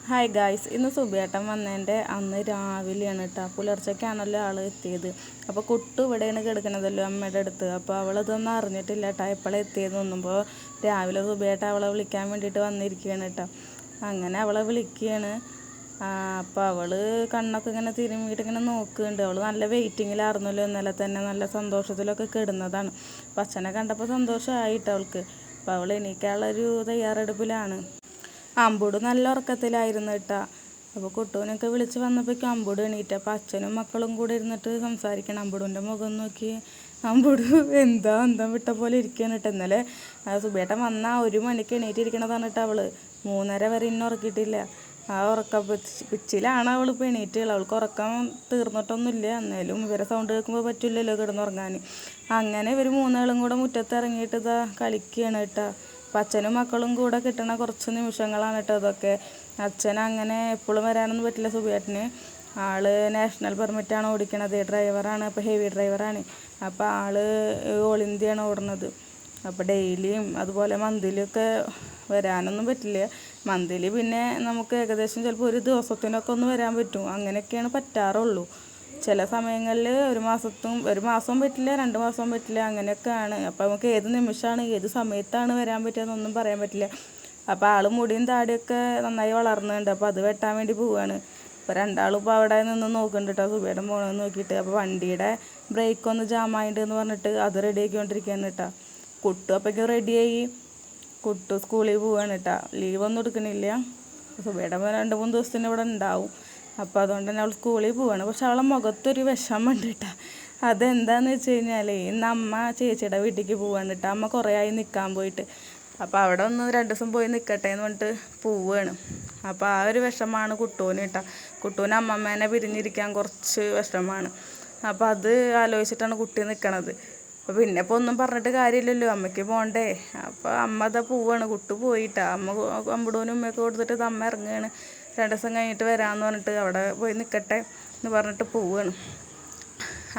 Hi guys, ഇന്ന് സുബിയേട്ടൻ വന്നതിൻ്റെ അന്ന് രാവിലെയാണ് കേട്ടോ. പുലർച്ചയ്ക്കാണല്ലോ ആൾ എത്തിയത്. അപ്പോൾ കുട്ടു ഇവിടെയാണ് കിടക്കണതല്ലോ അമ്മയുടെ അടുത്ത്. അപ്പോൾ അവളിതൊന്നും അറിഞ്ഞിട്ടില്ല കേട്ടോ എപ്പോഴാണ് എത്തിയതെന്നൊന്നും. അപ്പോൾ രാവിലെ സുബിയേട്ടൻ അവളെ വിളിക്കാൻ വേണ്ടിയിട്ട് വന്നിരിക്കുകയാണ് കേട്ടോ. അങ്ങനെ അവളെ വിളിക്കുകയാണ്. അപ്പോൾ അവൾ കണ്ണൊക്കെ ഇങ്ങനെ തിരുമ്മിയിട്ട് ഇങ്ങനെ നോക്കുന്നുണ്ട്. അവൾ നല്ല വെയിറ്റിങ്ങിലായിരുന്നല്ലോ ഇന്നലെ തന്നെ, നല്ല സന്തോഷത്തിലൊക്കെ കിടന്നതാണ്. അപ്പോൾ അച്ഛനെ കണ്ടപ്പോൾ സന്തോഷമായിട്ടോ അവൾക്ക്. അപ്പോൾ അവൾ എണീക്കാനുള്ളൊരു തയ്യാറെടുപ്പിലാണ്. അമ്പൂട് നല്ല ഉറക്കത്തിലായിരുന്നു കേട്ടോ. അപ്പോൾ കുട്ടൂനൊക്കെ വിളിച്ച് വന്നപ്പോഴേക്കും അമ്പൂട് എണീറ്റ്. അപ്പോൾ അച്ഛനും മക്കളും കൂടെ ഇരുന്നിട്ട് സംസാരിക്കണം. അമ്പൂടിൻ്റെ മുഖം നോക്കി അമ്പൂട് എന്താ വിട്ട പോലെ ഇരിക്കുകയാണ് കേട്ടോ. ഇന്നലെ സുബേട്ടൻ വന്നാൽ 1 മണിക്ക് എണീറ്റിരിക്കണതാണ് കേട്ടോ. അവൾ 3:30 വരെ ഇന്നും ഉറക്കിയിട്ടില്ല. ആ പിച്ചിലാണ് അവളിപ്പോൾ എണീറ്റുള്ളത്. അവൾക്ക് ഉറക്കം തീർന്നിട്ടൊന്നുമില്ല. എന്നാലും ഇവരെ സൗണ്ട് കേൾക്കുമ്പോൾ പറ്റില്ലല്ലോ കിടന്നുറങ്ങാൻ. അങ്ങനെ ഇവർ 3 കൂടെ മുറ്റത്ത് ഇറങ്ങിയിട്ട് ഇതാ കളിക്കുകയാണ് കേട്ടോ. അപ്പം അച്ഛനും മക്കളും കൂടെ കിട്ടണ കുറച്ച് നിമിഷങ്ങളാണ് കേട്ടോ ഇതൊക്കെ. അച്ഛൻ അങ്ങനെ എപ്പോഴും വരാനൊന്നും പറ്റില്ല സുബിയേട്ടന്. ആൾ നാഷണൽ പെർമിറ്റാണ് ഓടിക്കണത്, ഡ്രൈവറാണ്. അപ്പോൾ ഹെവി ഡ്രൈവറാണ്. അപ്പോൾ ആൾ ഓൾ ഇന്ത്യയാണ് ഓടുന്നത്. അപ്പോൾ ഡെയിലിയും അതുപോലെ മന്തിലൊക്കെ വരാനൊന്നും പറ്റില്ല. മന്തിൽ പിന്നെ നമുക്ക് ഏകദേശം ചിലപ്പോൾ ഒരു ദിവസത്തിനൊക്കെ ഒന്ന് വരാൻ പറ്റും. അങ്ങനെയൊക്കെയാണ് പറ്റാറുള്ളൂ. ചില സമയങ്ങളിൽ ഒരു മാസവും പറ്റില്ല, 2 മാസവും പറ്റില്ല, അങ്ങനെയൊക്കെയാണ്. അപ്പോൾ നമുക്ക് ഏത് നിമിഷമാണ് ഏത് സമയത്താണ് വരാൻ പറ്റുകയെന്നൊന്നും പറയാൻ പറ്റില്ല. അപ്പോൾ ആൾ മുടിയും താടിയൊക്കെ നന്നായി വളർന്നുണ്ട്. അപ്പോൾ അത് വെട്ടാൻ വേണ്ടി പോവുകയാണ്. അപ്പോൾ രണ്ടാളും ഇപ്പോൾ അവിടെ നിന്ന് നോക്കുന്നുണ്ട് കേട്ടോ സുബിയേട്ടൻ പോകണമെന്ന് നോക്കിയിട്ട്. അപ്പോൾ വണ്ടിയുടെ ബ്രേക്കൊന്ന് ജാമായിട്ടുണ്ടെന്ന് പറഞ്ഞിട്ട് അത് റെഡി ആക്കിക്കൊണ്ടിരിക്കുകയാണ് കേട്ടോ. കുട്ടു അപ്പോഴേക്കും റെഡിയായി. കുട്ടു സ്കൂളിൽ പോവുകയാണ് കേട്ടോ. ലീവൊന്നും എടുക്കണില്ല. സുബിയേട്ടൻ 2-3 ദിവസത്തിന് ഇവിടെ ഉണ്ടാവും. അപ്പോൾ അതുകൊണ്ട് തന്നെ അവൾ സ്കൂളിൽ പോവാണ്. പക്ഷെ അവളെ മുഖത്തൊരു വിഷമമുണ്ട് കേട്ടോ. അതെന്താണെന്ന് വെച്ച് കഴിഞ്ഞാൽ ഇന്ന് അമ്മ ചേച്ചിയുടെ വീട്ടിലേക്ക് പോവാണ് കേട്ടോ. അമ്മ കുറേ ആയി നിൽക്കാൻ പോയിട്ട്. അപ്പോൾ അവിടെ 2 ദിവസം പോയി നിൽക്കട്ടെ എന്ന് പറഞ്ഞിട്ട് പോവുകയാണ്. അപ്പോൾ ആ ഒരു വിഷമമാണ് കുട്ടൂന് കേട്ടോ. കുട്ടൂന് അമ്മമ്മേനെ പിരിഞ്ഞിരിക്കാൻ കുറച്ച് വിഷമമാണ്. അപ്പോൾ അത് ആലോചിച്ചിട്ടാണ് കുട്ടി നിൽക്കണത്. അപ്പോൾ പിന്നെ ഇപ്പോൾ ഒന്നും പറഞ്ഞിട്ട് കാര്യമില്ലല്ലോ, അമ്മയ്ക്ക് പോകണ്ടേ. അപ്പോൾ അമ്മ അതാ പോവാണ്. കുട്ടു പോയിട്ടാ. അമ്മ അമ്പടൂനും ഉമ്മയൊക്കെ കൊടുത്തിട്ട് അമ്മ ഇറങ്ങുകയാണ്. 2 ദിവസം കഴിഞ്ഞിട്ട് വരാമെന്ന് പറഞ്ഞിട്ട് അവിടെ പോയി നിൽക്കട്ടെ എന്ന് പറഞ്ഞിട്ട് പോവുകയാണ്.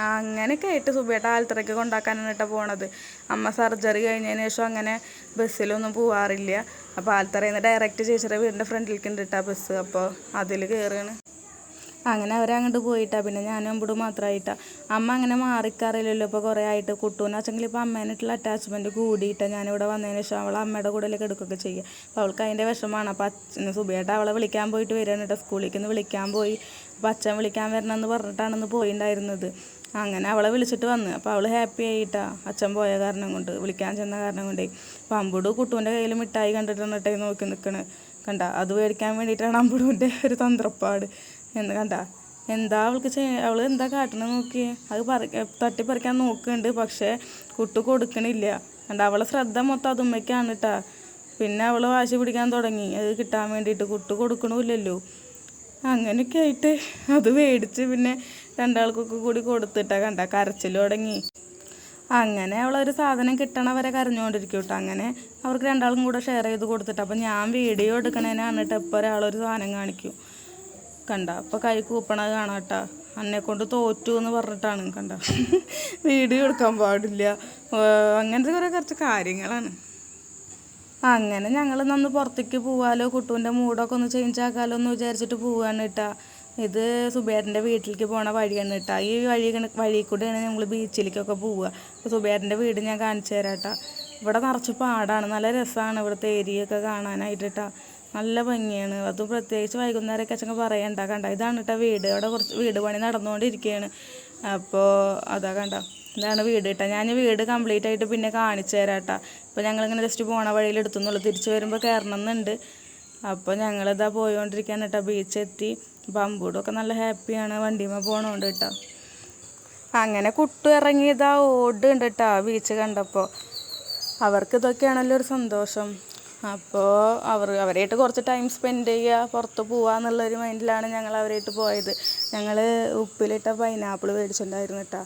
അങ്ങനെയൊക്കെ ആയിട്ട് സുബിയേട്ടൻ ആൽത്തറയ്ക്ക് കൊണ്ടാക്കാനാണ് കേട്ടോ പോണത്. അമ്മ സർജറി കഴിഞ്ഞതിന് ശേഷം അങ്ങനെ ബസ്സിലൊന്നും പോവാറില്ല. അപ്പോൾ ആൽത്തറയിൽ നിന്ന് ഡയറക്റ്റ് ചേച്ചിയുടെ വീടിൻ്റെ ഫ്രണ്ടിലേക്ക് ഉണ്ട് കേട്ടോ ബസ്. അപ്പോൾ അതിൽ കയറുകയാണ്. അങ്ങനെ അവരങ്ങോട്ട് പോയിട്ടാണ്. പിന്നെ ഞാനും അമ്പൂടും മാത്രമായിട്ടാണ്. അമ്മ അങ്ങനെ മാറിക്കാറില്ലല്ലോ ഇപ്പോൾ കുറേ ആയിട്ട്. കുട്ടൂനാച്ചെങ്കിൽ ഇപ്പോൾ അമ്മേനായിട്ടുള്ള അറ്റാച്ച്മെൻറ്റ് കൂടിയിട്ടാണ്. ഞാനിവിടെ വന്നതിന് ശേഷം അവൾ അമ്മയുടെ കൂടെയൊക്കെ എടുക്കുകയൊക്കെ ചെയ്യുക. അപ്പോൾ അവൾക്ക് അതിൻ്റെ വിഷമമാണ്. അപ്പോൾ സുബിയേട്ടൻ അവളെ വിളിക്കാൻ പോയിട്ട് വരികയാണ് കേട്ടോ. സ്കൂളിലേക്ക് നിന്ന് വിളിക്കാൻ പോയി. അപ്പോൾ അച്ഛൻ വിളിക്കാൻ വരണമെന്ന് പറഞ്ഞിട്ടാണെന്ന് പോയിണ്ടായിരുന്നത്. അങ്ങനെ അവളെ വിളിച്ചിട്ട് വന്ന്. അപ്പോൾ അവൾ ഹാപ്പി ആയിട്ടാണ് അച്ഛൻ പോയ കാരണം കൊണ്ട്, വിളിക്കാൻ ചെന്ന കാരണം കൊണ്ടേ. അപ്പോൾ അമ്പൂട് കുട്ടൂൻ്റെ കയ്യിൽ മിഠായി കണ്ടിട്ടാണ് കേട്ടോ നോക്കി നിൽക്കണത്. കണ്ട, അത് മേടിക്കാൻ വേണ്ടിയിട്ടാണ് അമ്പൂടിൻ്റെ ഒരു തന്ത്രപ്പാട് എന്ന്. കണ്ട എന്താ അവൾ എന്താ കാട്ടണ നോക്കിയേ. അത് തട്ടിപ്പറിക്കാൻ നോക്കുന്നുണ്ട്. പക്ഷേ കുട്ടു കൊടുക്കണില്ല. കണ്ട, അവളെ ശ്രദ്ധ മൊത്തം അതുമ്മയ്ക്കാണ് കേട്ടോ. പിന്നെ അവൾ വാശി പിടിക്കാൻ തുടങ്ങി അത് കിട്ടാൻ വേണ്ടിയിട്ട്. കുട്ടു കൊടുക്കണമില്ലല്ലോ. അങ്ങനെയൊക്കെ ആയിട്ട് അത് മേടിച്ച് പിന്നെ രണ്ടാൾക്കൊക്കെ കൂടി കൊടുത്തിട്ടാണ് കണ്ട കരച്ചിൽ തുടങ്ങി. അങ്ങനെ അവളൊരു സാധനം കിട്ടണവരെ കരഞ്ഞുകൊണ്ടിരിക്കും കേട്ടോ. അങ്ങനെ അവർക്ക് രണ്ടാൾക്കും കൂടെ ഷെയർ ചെയ്ത് കൊടുത്തിട്ട്. അപ്പം ഞാൻ വീഡിയോ എടുക്കണേനാണ് കേട്ടോ. ഇപ്പോൾ ഒരാളൊരു സാധനം കാണിക്കും കണ്ട. അപ്പോൾ കൈ കൂപ്പണത് കാണാം കേട്ടോ. എന്നെക്കൊണ്ട് തോറ്റു എന്ന് പറഞ്ഞിട്ടാണ് കണ്ട. വീഡിയോ എടുക്കാൻ പാടില്ല, അങ്ങനത്തെ കുറച്ച് കാര്യങ്ങളാണ്. അങ്ങനെ ഞങ്ങൾ നന്ന് പുറത്തേക്ക് പോവാലോ, കുട്ടൂൻ്റെ മൂഡൊക്കെ ഒന്ന് ചേഞ്ച് ആക്കാമല്ലോ എന്ന് വിചാരിച്ചിട്ട് പോവാണ് കേട്ടോ. ഇത് സുബേറിൻ്റെ വീട്ടിലേക്ക് പോണ വഴിയാണ് കേട്ടോ. ഈ വഴി കൂടെയാണ് ഞങ്ങൾ ബീച്ചിലേക്കൊക്കെ പോവുക. അപ്പോൾ സുബേറിൻ്റെ വീട് ഞാൻ കാണിച്ചു തരാം കേട്ടോ. ഇവിടെ നിറച്ച് പാടാണ്. നല്ല രസമാണ് ഇവിടുത്തെ ഏരിയയൊക്കെ കാണാനായിട്ട് കേട്ടോ. നല്ല ഭംഗിയാണ്. അതും പ്രത്യേകിച്ച് വൈകുന്നേരമൊക്കെ അച്ഛൻ പറയണ്ട. കണ്ട, ഇതാണ് കേട്ടോ വീട്. അവിടെ കുറച്ച് വീട് പണി നടന്നുകൊണ്ടിരിക്കുകയാണ്. അപ്പോൾ അതാ കണ്ട, ഇതാണ് വീട് കേട്ടോ. ഞാൻ വീട് കംപ്ലീറ്റ് ആയിട്ട് പിന്നെ കാണിച്ചു തരാം കേട്ടോ. ഇപ്പോൾ ഞങ്ങളിങ്ങനെ ജസ്റ്റ് പോണ വഴിയിൽ എടുത്തുന്നുള്ളൂ. തിരിച്ച് വരുമ്പോൾ കയറണം എന്നുണ്ട്. അപ്പോൾ ഞങ്ങളിതാ പോയോണ്ടിരിക്കുകയാണ് കേട്ടോ. ബീച്ചെത്തി. അപ്പോൾ അമ്പൂടൊക്കെ നല്ല ഹാപ്പിയാണ് വണ്ടിയുമ്പോൾ പോകണോണ്ട് കേട്ടോ. അങ്ങനെ കുട്ടു ഇറങ്ങിയതാ ഓടുണ്ട് കേട്ടോ ബീച്ച് കണ്ടപ്പോൾ. അവർക്ക് ഇതൊക്കെയാണല്ലോ ഒരു സന്തോഷം. അപ്പോൾ അവരായിട്ട് കുറച്ച് ടൈം സ്പെൻഡ് ചെയ്യുക, പുറത്ത് പോവുക എന്നുള്ളൊരു മൈൻഡിലാണ് ഞങ്ങൾ അവരായിട്ട് പോയത്. ഞങ്ങൾ ഉപ്പിലിട്ട പൈനാപ്പിൾ മേടിച്ചിട്ടുണ്ടായിരുന്നു കേട്ടോ.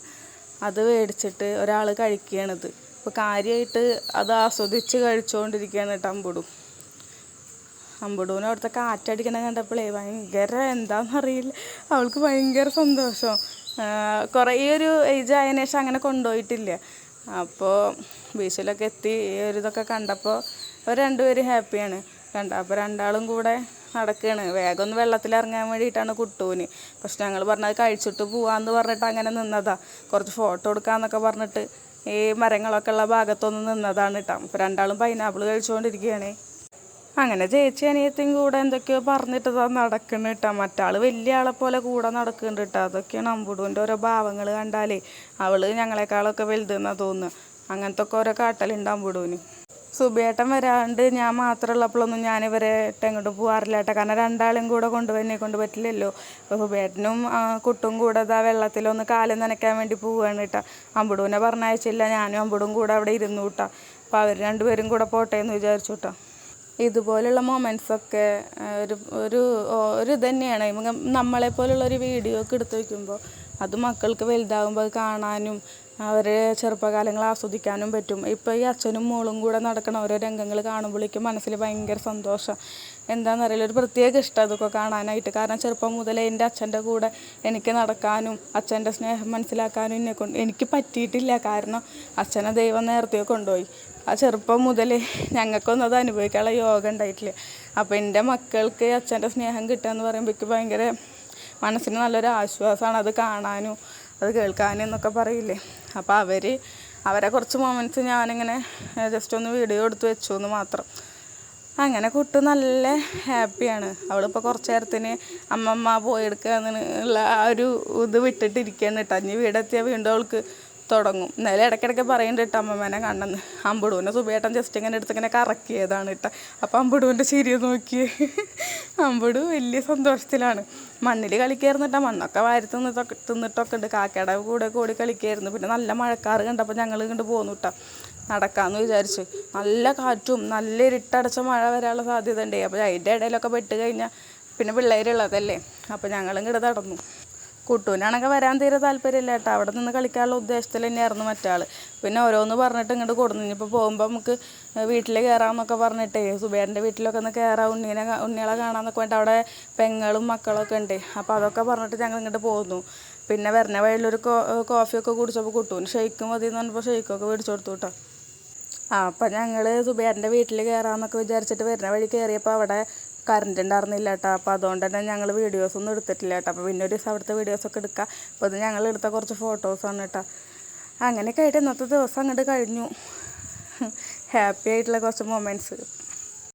അത് മേടിച്ചിട്ട് ഒരാൾ കഴിക്കുകയാണിത്. അപ്പോൾ കാര്യമായിട്ട് അത് ആസ്വദിച്ച് കഴിച്ചുകൊണ്ടിരിക്കുകയാണ് കേട്ടോ അമ്പുടൂന് അവിടുത്തെ കാറ്റടിക്കണ കണ്ടപ്പോഴേ ഭയങ്കര എന്താണെന്നറിയില്ല, അവൾക്ക് ഭയങ്കര സന്തോഷം. കുറേ ഒരു ഏജ് ആയതിനു ശേഷം അങ്ങനെ കൊണ്ടുപോയിട്ടില്ല. അപ്പോൾ ബീച്ചിലൊക്കെ എത്തി ഈ ഒരു ഇതൊക്കെ കണ്ടപ്പോൾ അവർ രണ്ടുപേരും ഹാപ്പിയാണ് കണ്ട. അപ്പോൾ രണ്ടാളും കൂടെ നടക്കുകയാണ്. വേഗം ഒന്ന് വെള്ളത്തിലിറങ്ങാൻ വേണ്ടിയിട്ടാണ് കുട്ടൂന്. പക്ഷെ ഞങ്ങൾ പറഞ്ഞത് കഴിച്ചിട്ട് പോവാമെന്ന് പറഞ്ഞിട്ട് അങ്ങനെ നിന്നതാ. കുറച്ച് ഫോട്ടോ എടുക്കാമെന്നൊക്കെ പറഞ്ഞിട്ട് ഈ മരങ്ങളൊക്കെ ഉള്ള ഭാഗത്തൊന്ന് നിന്നതാണ് കേട്ടോ. അപ്പോൾ രണ്ടാളും പൈനാപ്പിൾ കഴിച്ചുകൊണ്ടിരിക്കുകയാണ്. അങ്ങനെ ചേച്ചി അനിയത്തിയും കൂടെ എന്തൊക്കെയോ പറഞ്ഞിട്ട് നടക്കുന്നു കേട്ടോ. മറ്റാൾ വലിയ ആളെ പോലെ കൂടെ നടക്കുന്നുണ്ട് കേട്ടോ. അതൊക്കെയാണ് അമ്പുടൂൻ്റെ ഓരോ ഭാവങ്ങൾ കണ്ടാലേ അവൾ ഞങ്ങളെക്കാളൊക്കെ വലുതെന്നാണ് തോന്നുന്നത്. അങ്ങനത്തെ ഒക്കെ ഓരോ കാട്ടലുണ്ട് അമ്പുടൂന്. സുബിയേട്ടൻ വരാണ്ട് ഞാൻ മാത്രമുള്ളപ്പോഴൊന്നും ഞാനിവരെ എങ്ങോട്ടും പോകാറില്ല കേട്ടോ. കാരണം രണ്ടാളും കൂടെ കൊണ്ടുപോയി കൊണ്ട് പറ്റില്ലല്ലോ. അപ്പോൾ സുബിയേട്ടനും കുട്ടും കൂടെ ഇതാ വെള്ളത്തിലൊന്ന് കാലം നനയ്ക്കാൻ വേണ്ടി പോവുകയാണ് കേട്ടോ. അമ്പുടൂനെ പറഞ്ഞയച്ചില്ല. ഞാനും അമ്പുടും കൂടെ അവിടെ ഇരുന്നു കേട്ടോ. അപ്പോൾ അവർ രണ്ടുപേരും കൂടെ പോട്ടെ എന്ന് വിചാരിച്ചു കേട്ടോ. ഇതുപോലുള്ള മൊമെൻറ്റ്സൊക്കെ ഒരു ഒരു ഒരു ഇത് തന്നെയാണ്. നമ്മളെപ്പോലുള്ളൊരു വീഡിയോ ഒക്കെ എടുത്ത് വയ്ക്കുമ്പോൾ അത് മക്കൾക്ക് വലുതാകുമ്പോൾ അത് കാണാനും അവർ ചെറുപ്പകാലങ്ങൾ ആസ്വദിക്കാനും പറ്റും. ഇപ്പോൾ ഈ അച്ഛനും മോളും കൂടെ നടക്കണ ഓരോ രംഗങ്ങൾ കാണുമ്പോഴേക്കും മനസ്സിൽ ഭയങ്കര സന്തോഷം. എന്താണെന്നറിയില്ല, ഒരു പ്രത്യേക ഇഷ്ടം അതൊക്കെ കാണാനായിട്ട്. കാരണം ചെറുപ്പം മുതലേ എൻ്റെ അച്ഛൻ്റെ കൂടെ എനിക്ക് നടക്കാനും അച്ഛൻ്റെ സ്നേഹം മനസ്സിലാക്കാനും എനിക്ക് പറ്റിയിട്ടില്ല. കാരണം അച്ഛനെ ദൈവം നേരത്തെ കൊണ്ടുപോയി. ആ ചെറുപ്പം മുതലേ ഞങ്ങൾക്കൊന്നും അത് അനുഭവിക്കാനുള്ള യോഗം ഉണ്ടായിട്ടില്ല. അപ്പോൾ എൻ്റെ മക്കൾക്ക് അച്ഛൻ്റെ സ്നേഹം കിട്ടുക എന്ന് പറയുമ്പോൾ എനിക്ക് ഭയങ്കര മനസ്സിന് നല്ലൊരു ആശ്വാസമാണ് അത് കാണാനും അത് കേൾക്കാനും എന്നൊക്കെ പറയില്ലേ. അപ്പോൾ അവരെ കുറച്ച് മൊമെൻറ്റ്സ് ഞാനിങ്ങനെ ജസ്റ്റ് ഒന്ന് വീഡിയോ എടുത്ത് വെച്ചു എന്ന് മാത്രം. അങ്ങനെ കുട്ടി നല്ല ഹാപ്പിയാണ്. അവളിപ്പോൾ കുറച്ച് നേരത്തിന് അമ്മമ്മ പോയെടുക്കുക എന്നുള്ള ആ ഒരു ഇത് വിട്ടിട്ടിരിക്കുകയാണ് കേട്ടോ. ഇനി വീടെത്തിയാൽ വീണ്ടും അവൾക്ക് തുടങ്ങും. എന്നാലും ഇടയ്ക്കിടയ്ക്ക് പറയുന്നുണ്ട് കേട്ടോ അമ്മമ്മേനെ കണ്ടെന്ന്. അമ്പുടൂനെ സുബിയേട്ടൻ ജസ്റ്റ് ഇങ്ങനെ എടുത്ത് ഇങ്ങനെ കറക്കിയതാണ് കേട്ടോ. അപ്പോൾ അമ്പുടൂൻ്റെ ചിരിയെ നോക്കിയേ. അമ്പുടു വലിയ സന്തോഷത്തിലാണ്. മണ്ണിൽ കളിക്കായിരുന്നു കേട്ടോ. മണ്ണൊക്കെ വാരി തിന്നിട്ടൊക്കെ ഉണ്ട്. കാക്കയുടെ കൂടെ കൂടി കളിക്കായിരുന്നു. പിന്നെ നല്ല മഴക്കാറ് കണ്ടപ്പോൾ ഞങ്ങൾ ഇങ്ങോട്ട് പോന്നു കേട്ടോ. നടക്കാമെന്ന് വിചാരിച്ച്. നല്ല കാറ്റും നല്ല ഇരുട്ടടച്ച മഴ വരാനുള്ള സാധ്യത ഉണ്ട്. അപ്പോൾ അതിൻ്റെ ഇടയിലൊക്കെ പെട്ട് കഴിഞ്ഞാൽ പിന്നെ പിള്ളേരുള്ളതല്ലേ. അപ്പോൾ ഞങ്ങളിങ്ങോട്ട് നടന്നു. കുട്ടൂനാണെങ്കിൽ വരാൻ തീരെ താല്പര്യമില്ല കേട്ടോ. അവിടെ നിന്ന് കളിക്കാനുള്ള ഉദ്ദേശത്തിൽ തന്നെയായിരുന്നു മറ്റാൾ. പിന്നെ ഓരോന്ന് പറഞ്ഞിട്ട് ഇങ്ങോട്ട് കൊടുന്നു. ഇനിയിപ്പോൾ പോകുമ്പോൾ നമുക്ക് വീട്ടിൽ കയറാമെന്നൊക്കെ പറഞ്ഞിട്ടേ സുബേറിൻ്റെ വീട്ടിലൊക്കെ ഒന്ന് കയറാം, ഉണ്ണികളെ കാണാമെന്നൊക്കെ വേണ്ടി അവിടെ പെങ്ങളും മക്കളൊക്കെ ഉണ്ട്. അപ്പോൾ അതൊക്കെ പറഞ്ഞിട്ട് ഞങ്ങൾ ഇങ്ങോട്ട് പോകുന്നു. പിന്നെ വരുന്ന വഴിയിലൊരു കോഫിയൊക്കെ കുടിച്ചപ്പോൾ കുട്ടൂന് ഷെയ്ക്ക് മതി എന്ന് പറഞ്ഞപ്പോൾ ഷെയ്ക്കൊക്കെ മേടിച്ചു കൊടുത്തു കേട്ടോ. അപ്പം ഞങ്ങൾ സുബേറിൻ്റെ വീട്ടിൽ കയറാമെന്നൊക്കെ വിചാരിച്ചിട്ട് വരുന്ന വഴി കയറിയപ്പോൾ അവിടെ കറണ്ട് ഉണ്ടായിരുന്നില്ല കേട്ടോ. അപ്പോൾ അതുകൊണ്ട് തന്നെ ഞങ്ങൾ വീഡിയോസൊന്നും എടുത്തിട്ടില്ല കേട്ടോ. അപ്പോൾ പിന്നെ ഒരു ദിവസം അവിടുത്തെ വീഡിയോസൊക്കെ എടുക്കാം. അപ്പോൾ ഇത് ഞങ്ങൾ എടുത്ത കുറച്ച് ഫോട്ടോസാണ് കേട്ടോ. അങ്ങനെയൊക്കെ ആയിട്ട് ഇന്നത്തെ ദിവസം അങ്ങോട്ട് കഴിഞ്ഞു. ഹാപ്പി ആയിട്ടുള്ള കുറച്ച് മൊമെൻറ്റ്സ്.